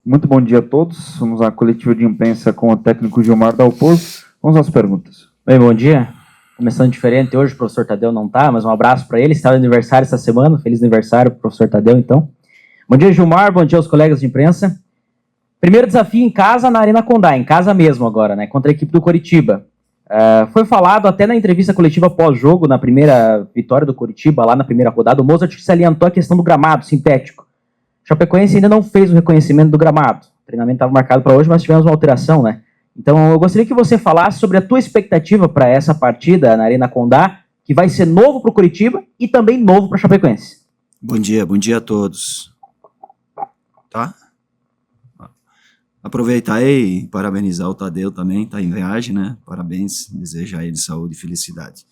Muito bom dia a todos. Vamos à coletiva de imprensa com o técnico Gilmar Dalpozo. Vamos às perguntas. Bem, bom dia. Começando diferente hoje, o professor Tadeu não está, mas um abraço para ele. Está de aniversário essa semana. Feliz aniversário, professor Tadeu, então. Bom dia, Gilmar. Bom dia aos colegas de imprensa. Primeiro desafio em casa, na Arena Condá, em casa mesmo agora, né? Contra a equipe do Coritiba. Foi falado até na entrevista coletiva pós-jogo, na primeira vitória do Coritiba, lá na primeira rodada, o Mozart salientou a questão do gramado sintético. Chapecoense ainda não fez o reconhecimento do gramado. O treinamento estava marcado para hoje, mas tivemos uma alteração, né? Então, eu gostaria que você falasse sobre a tua expectativa para essa partida na Arena Condá, que vai ser novo para o Coritiba e também novo para a Chapecoense. Bom dia a todos. Tá? Aproveitar aí e parabenizar o Tadeu também, tá em viagem, né? Parabéns, desejar a ele saúde e felicidade.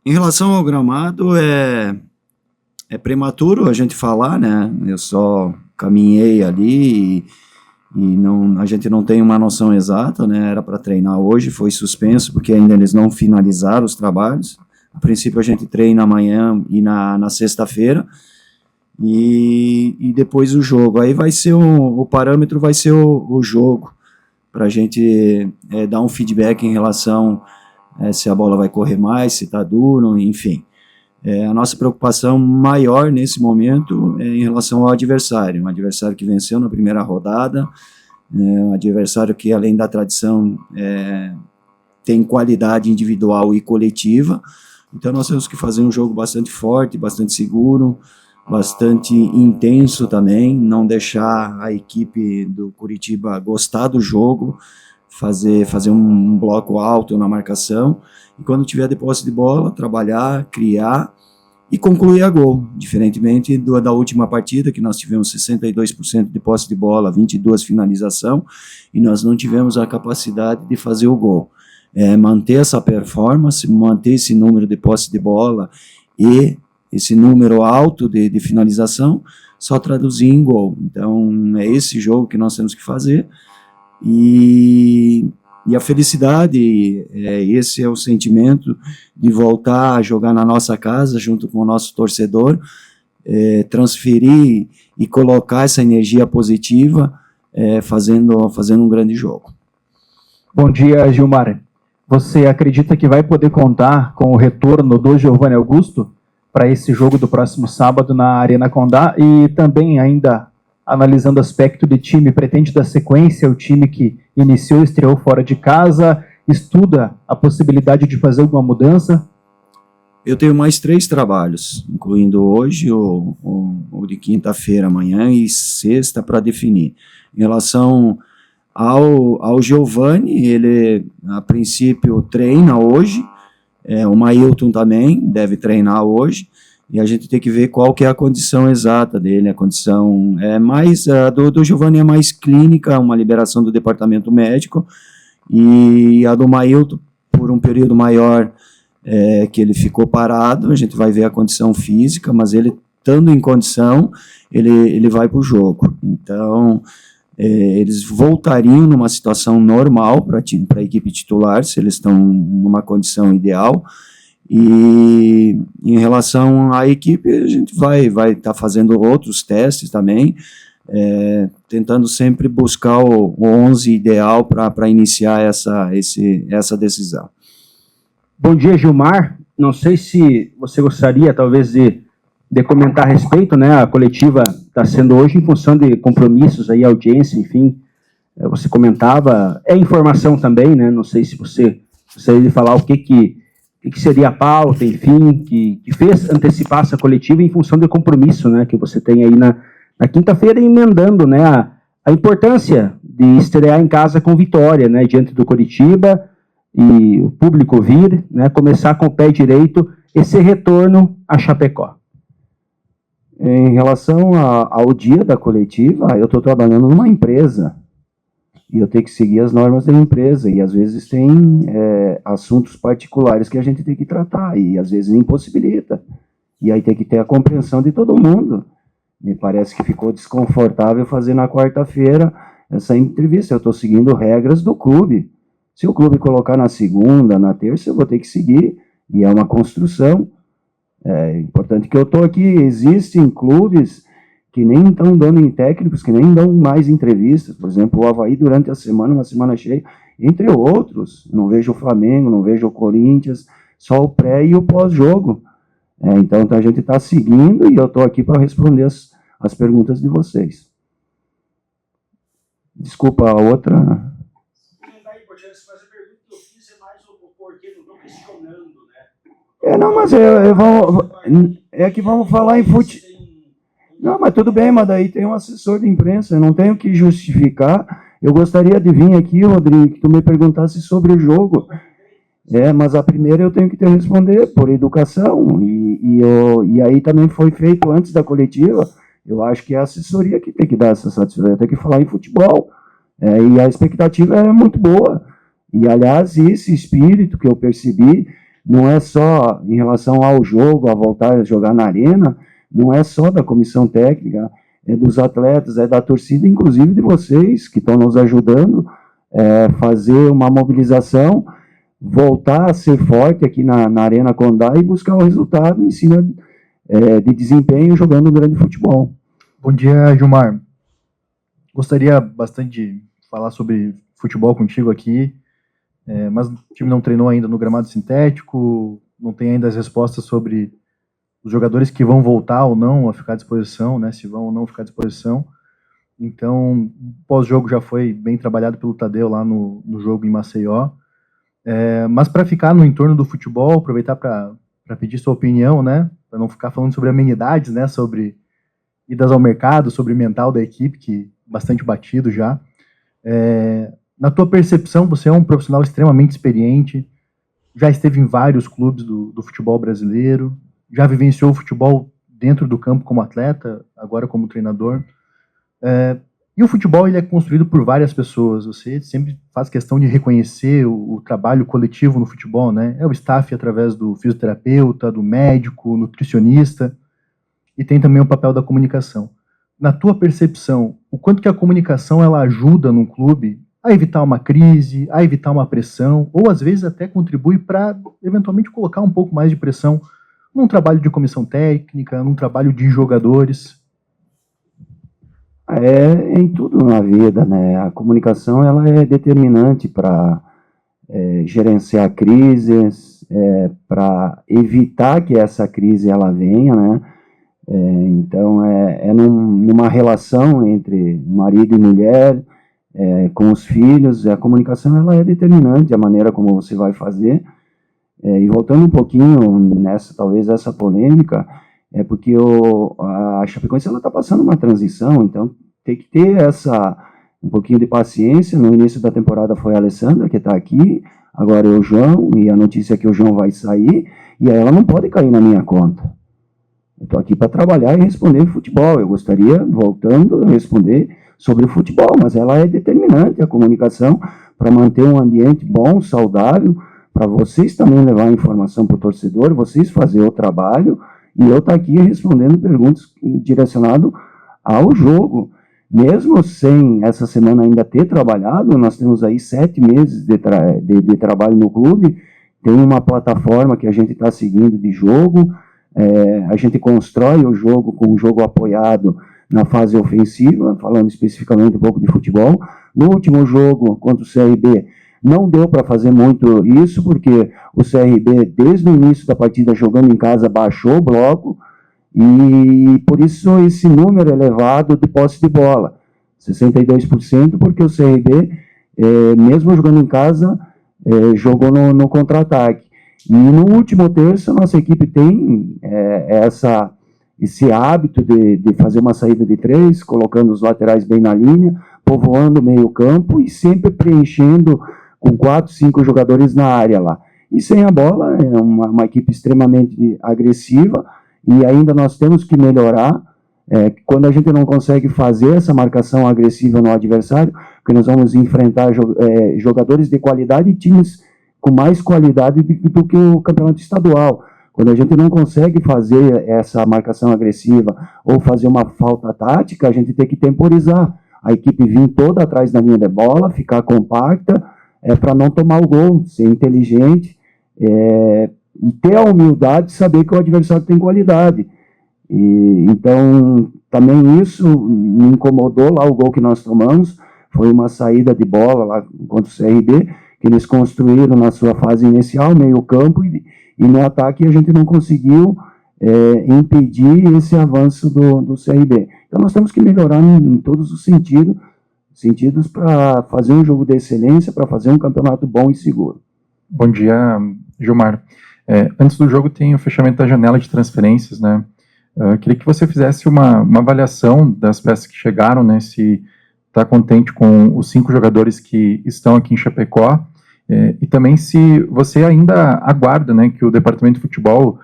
Em relação ao gramado, é prematuro a gente falar, né? Eu só caminhei ali e a gente não tem uma noção exata, né? Era para treinar hoje, foi suspenso porque ainda eles não finalizaram os trabalhos. A princípio a gente treina amanhã e na sexta-feira e depois o jogo. Aí vai ser o parâmetro vai ser o jogo, para a gente dar um feedback em relação se a bola vai correr mais, se está duro, enfim. A nossa preocupação maior nesse momento é em relação ao adversário, um adversário que venceu na primeira rodada, um adversário que, além da tradição, tem qualidade individual e coletiva. Então nós temos que fazer um jogo bastante forte, bastante seguro, bastante intenso também, não deixar a equipe do Coritiba gostar do jogo, fazer um bloco alto na marcação, e quando tiver de posse de bola, trabalhar, criar e concluir a gol, diferentemente da última partida, que nós tivemos 62% de posse de bola, 22% finalização, e nós não tivemos a capacidade de fazer o gol. Manter essa performance, manter esse número de posse de bola e esse número alto de finalização, só traduzir em gol. Então, é esse jogo que nós temos que fazer, e a felicidade, esse é o sentimento de voltar a jogar na nossa casa, junto com o nosso torcedor, transferir e colocar essa energia positiva, fazendo um grande jogo. Bom dia, Gilmar. Você acredita que vai poder contar com o retorno do Giovanni Augusto para esse jogo do próximo sábado na Arena Condá? E também, ainda analisando o aspecto de time, pretende dar sequência ao time que iniciou e estreou fora de casa? Estuda a possibilidade de fazer alguma mudança? Eu tenho mais 3 trabalhos, incluindo hoje, o de quinta-feira, amanhã e sexta, para definir. Em relação ao Giovanni, ele, a princípio, treina hoje, o Mailton também deve treinar hoje, e a gente tem que ver qual que é a condição exata dele. A condição do Giovanni é mais clínica, uma liberação do departamento médico, e a do Mailton, por um período maior, que ele ficou parado, a gente vai ver a condição física, mas ele, estando em condição, ele vai para o jogo. Então, eles voltariam numa situação normal para a equipe titular, se eles estão numa condição ideal. E em relação à equipe, a gente vai estar fazendo outros testes também, tentando sempre buscar o 11 ideal para iniciar essa decisão. Bom dia, Gilmar. Não sei se você gostaria, talvez, de comentar a respeito, né? A coletiva está sendo hoje em função de compromissos, aí, audiência, enfim. Você comentava, informação também, né? Não sei se você gostaria de falar o que seria a pauta, enfim, que fez antecipar essa coletiva em função do compromisso, né, que você tem aí na quinta-feira, emendando, né, a importância de estrear em casa com vitória, né, diante do Coritiba, e o público vir, né, começar com o pé direito esse retorno a Chapecó. Em relação ao dia da coletiva, eu estou trabalhando numa empresa, e eu tenho que seguir as normas da empresa, e às vezes tem assuntos particulares que a gente tem que tratar, e às vezes impossibilita, e aí tem que ter a compreensão de todo mundo. Me parece que ficou desconfortável fazer na quarta-feira essa entrevista. Eu estou seguindo regras do clube. Se o clube colocar na segunda, na terça, eu vou ter que seguir, e é uma construção. É importante que eu estou aqui. Existem clubes que nem estão dando em técnicos, que nem dão mais entrevistas. Por exemplo, o Avaí durante a semana, uma semana cheia, entre outros. Não vejo o Flamengo, não vejo o Corinthians, só o pré e o pós-jogo. Então a gente está seguindo e eu estou aqui para responder as perguntas de vocês. Desculpa, a outra... Não, mas é que vamos falar em futebol. Não, mas tudo bem, mas daí tem um assessor de imprensa, eu não tenho que justificar. Eu gostaria de vir aqui, Rodrigo, que tu me perguntasse sobre o jogo. Mas a primeira eu tenho que te responder por educação, e aí também foi feito antes da coletiva. Eu acho que é a assessoria que tem que dar essa satisfação, tem que falar em futebol, e a expectativa é muito boa. E, aliás, esse espírito que eu percebi não é só em relação ao jogo, a voltar a jogar na arena, não é só da comissão técnica, é dos atletas, é da torcida, inclusive de vocês, que estão nos ajudando a fazer uma mobilização, voltar a ser forte aqui na Arena Condá e buscar o resultado em cima de desempenho jogando um grande futebol. Bom dia, Gilmar. Gostaria bastante de falar sobre futebol contigo aqui, mas o time não treinou ainda no gramado sintético, não tem ainda as respostas sobre os jogadores que vão voltar ou não a ficar à disposição, né, se vão ou não ficar à disposição. Então, pós-jogo já foi bem trabalhado pelo Tadeu lá no jogo em Maceió. Mas para ficar no entorno do futebol, aproveitar para pedir sua opinião, né, para não ficar falando sobre amenidades, né, sobre idas ao mercado, sobre o mental da equipe, que bastante batido já. Na tua percepção, você é um profissional extremamente experiente, já esteve em vários clubes do futebol brasileiro, já vivenciou o futebol dentro do campo como atleta, agora como treinador. E o futebol ele é construído por várias pessoas. Você sempre faz questão de reconhecer o trabalho coletivo no futebol, né? É o staff através do fisioterapeuta, do médico, nutricionista, e tem também o papel da comunicação. Na tua percepção, o quanto que a comunicação ela ajuda num clube a evitar uma crise, a evitar uma pressão, ou às vezes até contribui para eventualmente colocar um pouco mais de pressão num trabalho de comissão técnica, num trabalho de jogadores? Em tudo na vida, né? A comunicação ela é determinante para gerenciar crises, para evitar que essa crise ela venha, né? Então, numa relação entre marido e mulher, com os filhos, a comunicação ela é determinante, a maneira como você vai fazer. E voltando um pouquinho talvez essa polêmica, porque a Chapecoense está passando uma transição, então tem que ter um pouquinho de paciência. No início da temporada foi a Alessandra, que está aqui, agora é o João, e a notícia é que o João vai sair, e aí ela não pode cair na minha conta. Eu estou aqui para trabalhar e responder futebol. Eu gostaria, voltando, a responder sobre o futebol, mas ela é determinante, a comunicação, para manter um ambiente bom, saudável, para vocês também levar a informação para o torcedor, vocês fazer o trabalho, e eu estou aqui respondendo perguntas direcionadas ao jogo. Mesmo sem essa semana ainda ter trabalhado, nós temos aí 7 meses de trabalho no clube, tem uma plataforma que a gente está seguindo de jogo, a gente constrói o jogo com o jogo apoiado na fase ofensiva, falando especificamente um pouco de futebol. No último jogo contra o CRB, não deu para fazer muito isso, porque o CRB, desde o início da partida, jogando em casa, baixou o bloco, e por isso esse número elevado de posse de bola, 62%, porque o CRB, mesmo jogando em casa, jogou no contra-ataque. E no último terço, a nossa equipe tem esse hábito de fazer uma saída de 3, colocando os laterais bem na linha, povoando o meio campo e sempre preenchendo com 4, 5 jogadores na área lá. E sem a bola, é uma equipe extremamente agressiva, e ainda nós temos que melhorar, quando a gente não consegue fazer essa marcação agressiva no adversário, porque nós vamos enfrentar jogadores de qualidade e times com mais qualidade do que o campeonato estadual. Quando a gente não consegue fazer essa marcação agressiva ou fazer uma falta tática, a gente tem que temporizar. A equipe vir toda atrás da linha de bola, ficar compacta, para não tomar o gol, ser inteligente, e ter a humildade de saber que o adversário tem qualidade. E, então, também isso me incomodou lá, o gol que nós tomamos, foi uma saída de bola lá contra o CRB, que eles construíram na sua fase inicial, meio campo, e no ataque a gente não conseguiu impedir esse avanço do CRB. Então nós temos que melhorar em todos os sentidos para fazer um jogo de excelência, para fazer um campeonato bom e seguro. Bom dia, Gilmar. Antes do jogo tem o fechamento da janela de transferências, né? Queria que você fizesse uma avaliação das peças que chegaram, né? Se está contente com os 5 jogadores que estão aqui em Chapecó, e também se você ainda aguarda, né, que o departamento de futebol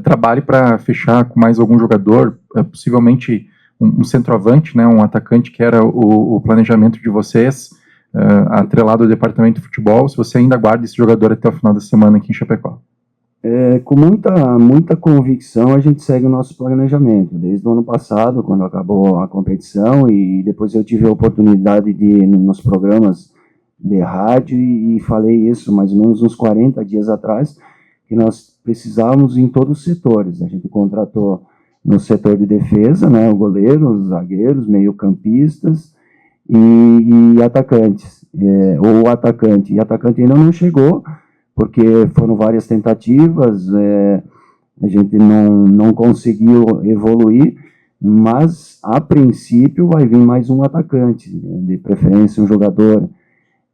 trabalhe para fechar com mais algum jogador, possivelmente um centroavante, né, um atacante, que era o planejamento de vocês, atrelado ao departamento de futebol, se você ainda aguarda esse jogador até o final da semana aqui em Chapecó. Com muita convicção a gente segue o nosso planejamento, desde o ano passado, quando acabou a competição, e depois eu tive a oportunidade de ir nos programas de rádio e falei isso mais ou menos uns 40 dias atrás, que nós precisávamos em todos os setores. A gente contratou no setor de defesa, né, o goleiro, os zagueiros, meio-campistas e atacantes, ou atacante. E atacante ainda não chegou, porque foram várias tentativas, a gente não conseguiu evoluir, mas a princípio vai vir mais um atacante, de preferência um jogador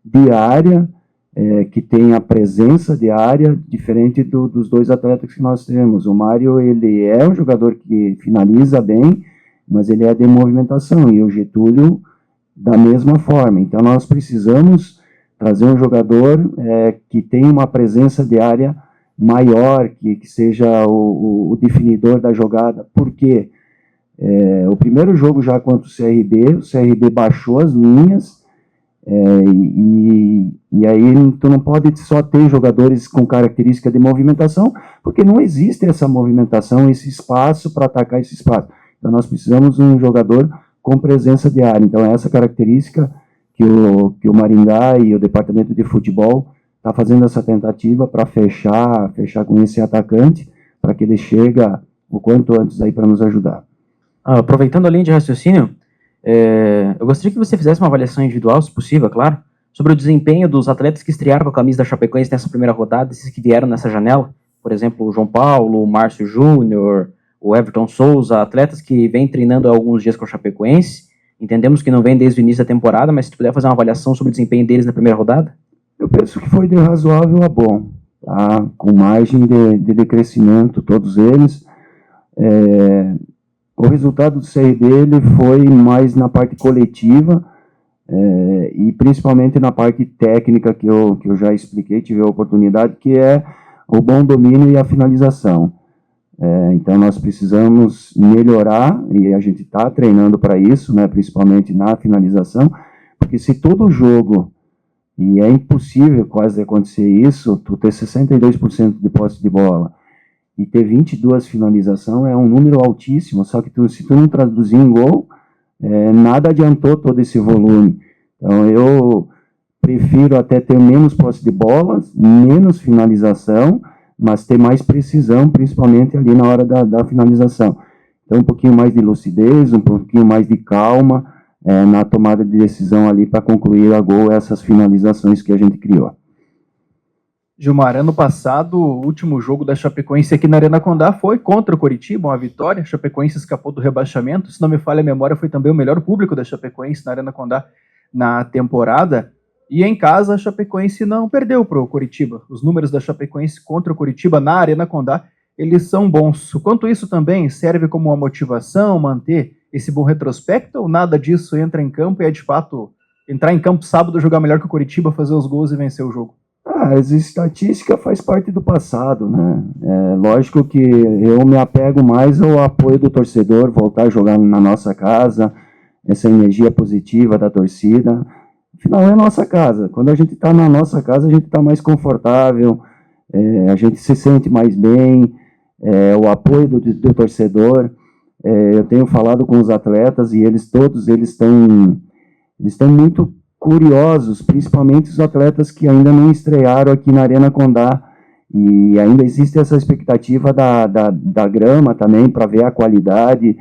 de área, que tenha presença de área, diferente dos 2 atletas que nós temos. O Mário, ele é um jogador que finaliza bem, mas ele é de movimentação, e o Getúlio da mesma forma. Então nós precisamos trazer um jogador que tenha uma presença de área maior, que seja o definidor da jogada. Por quê? O primeiro jogo já contra o CRB baixou as linhas, e aí tu não pode só ter jogadores com característica de movimentação, porque não existe essa movimentação, esse espaço para atacar esse espaço. Então nós precisamos de um jogador com presença de área. Então é essa característica que o Maringá e o departamento de futebol está fazendo essa tentativa para fechar com esse atacante, para que ele chegue o quanto antes aí para nos ajudar. Aproveitando a linha de raciocínio, eu gostaria que você fizesse uma avaliação individual, se possível, claro, sobre o desempenho dos atletas que estrearam com a camisa da Chapecoense nessa primeira rodada, esses que vieram nessa janela, por exemplo, o João Paulo, o Márcio Júnior, o Everton Souza, atletas que vêm treinando há alguns dias com a Chapecoense. Entendemos que não vem desde o início da temporada, mas se tu puder fazer uma avaliação sobre o desempenho deles na primeira rodada? Eu penso que foi de razoável a bom, tá? Com margem de crescimento, todos eles. O resultado do CRB ele foi mais na parte coletiva, e principalmente na parte técnica que eu já expliquei, tive a oportunidade, que é o bom domínio e a finalização. Então nós precisamos melhorar, e a gente está treinando para isso, né, principalmente na finalização, porque se todo jogo, e é impossível quase acontecer isso, tu ter 62% de posse de bola e ter 22 finalização é um número altíssimo, só que se tu não traduzir em gol, nada adiantou todo esse volume. Então eu prefiro até ter menos posse de bola, menos finalização, mas ter mais precisão, principalmente ali na hora da finalização. Então, um pouquinho mais de lucidez, um pouquinho mais de calma na tomada de decisão ali para concluir a gol essas finalizações que a gente criou. Gilmar, ano passado, o último jogo da Chapecoense aqui na Arena Condá foi contra o Coritiba, uma vitória. A Chapecoense escapou do rebaixamento. Se não me falha a memória, foi também o melhor público da Chapecoense na Arena Condá na temporada. E em casa, a Chapecoense não perdeu para o Coritiba. Os números da Chapecoense contra o Coritiba na Arena Condá, eles são bons. O quanto isso também serve como uma motivação, manter esse bom retrospecto, ou nada disso entra em campo e é de fato entrar em campo sábado, jogar melhor que o Coritiba, fazer os gols e vencer o jogo? As estatísticas faz parte do passado, né? Lógico que eu me apego mais ao apoio do torcedor, voltar a jogar na nossa casa, essa energia positiva da torcida. Afinal, é a nossa casa. Quando a gente está na nossa casa, a gente está mais confortável, a gente se sente mais bem, o apoio do torcedor. Eu tenho falado com os atletas e todos eles estão muito curiosos, principalmente os atletas que ainda não estrearam aqui na Arena Condá, E ainda existe essa expectativa da grama também, para ver a qualidade,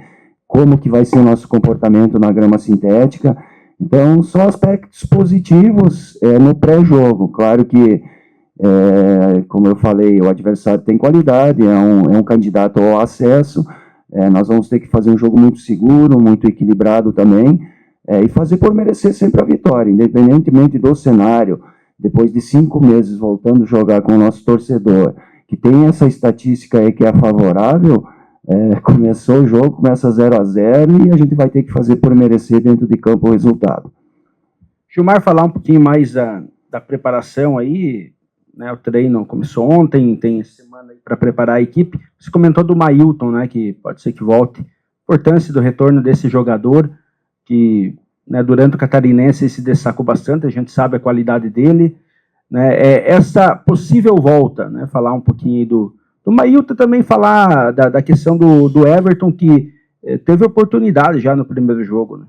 como que vai ser o nosso comportamento na grama sintética. Então, só aspectos positivos no pré-jogo. Claro que, como eu falei, o adversário tem qualidade, é um candidato ao acesso. Nós vamos ter que fazer um jogo muito seguro, muito equilibrado também, e fazer por merecer sempre a vitória, independentemente do cenário. Depois de 5 meses voltando a jogar com o nosso torcedor, que tem essa estatística aí que é favorável, começou o jogo, começa 0-0 e a gente vai ter que fazer por merecer dentro de campo o resultado. Gilmar, falar um pouquinho mais da preparação aí, né? O treino começou ontem, tem semana aí para preparar a equipe. Você comentou do Mailton, né? Que pode ser que volte. Importância do retorno desse jogador, que, né, durante o Catarinense se destacou bastante, a gente sabe a qualidade dele, né? Essa possível volta, né? Falar um pouquinho do Mailton, também falar da questão do Everton, que teve oportunidade já no primeiro jogo, né?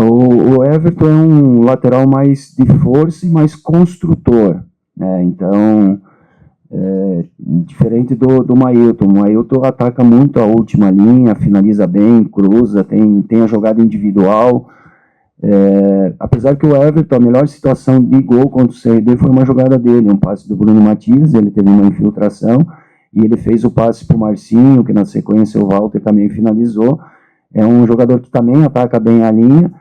O Everton é um lateral mais de força e mais construtor, né? Então, diferente do Mailton. O Mailton ataca muito a última linha, finaliza bem, cruza, tem a jogada individual. Apesar que o Everton, a melhor situação de gol contra o CRB foi uma jogada dele, um passe do Bruno Matias, ele teve uma infiltração e ele fez o passe para o Marcinho, que na sequência o Walter também finalizou. É um jogador que também ataca bem a linha,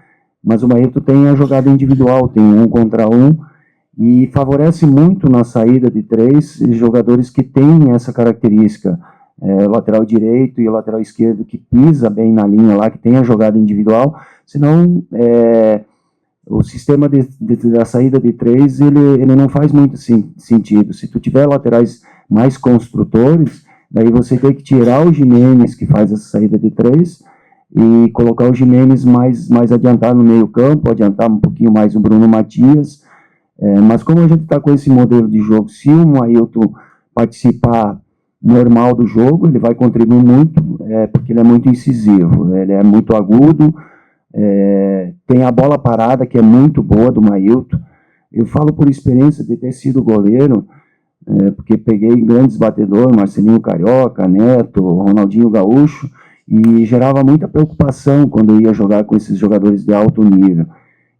mas o Mailton tem a jogada individual, tem 1 contra 1, e favorece muito na saída de 3 jogadores que têm essa característica, o lateral direito e o lateral esquerdo, que pisa bem na linha lá, que tem a jogada individual. Senão, o sistema da saída de 3, ele não faz muito sentido. Se tu tiver laterais mais construtores, daí você tem que tirar o Gimenez, que faz essa saída de 3, e colocar o Gimenez mais adiantado no meio campo, adiantar um pouquinho mais o Bruno Matias. Mas como a gente está com esse modelo de jogo, se o Mailton participar normal do jogo, ele vai contribuir muito, porque ele é muito incisivo, ele é muito agudo, tem a bola parada, que é muito boa do Mailton. Eu falo por experiência de ter sido goleiro, porque peguei grandes batedores, Marcelinho Carioca, Neto, Ronaldinho Gaúcho, e gerava muita preocupação quando eu ia jogar com esses jogadores de alto nível.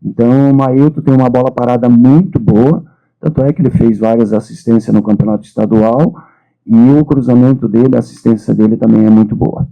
Então, o Mailton tem uma bola parada muito boa, tanto é que ele fez várias assistências no campeonato estadual, e o cruzamento dele, a assistência dele também é muito boa.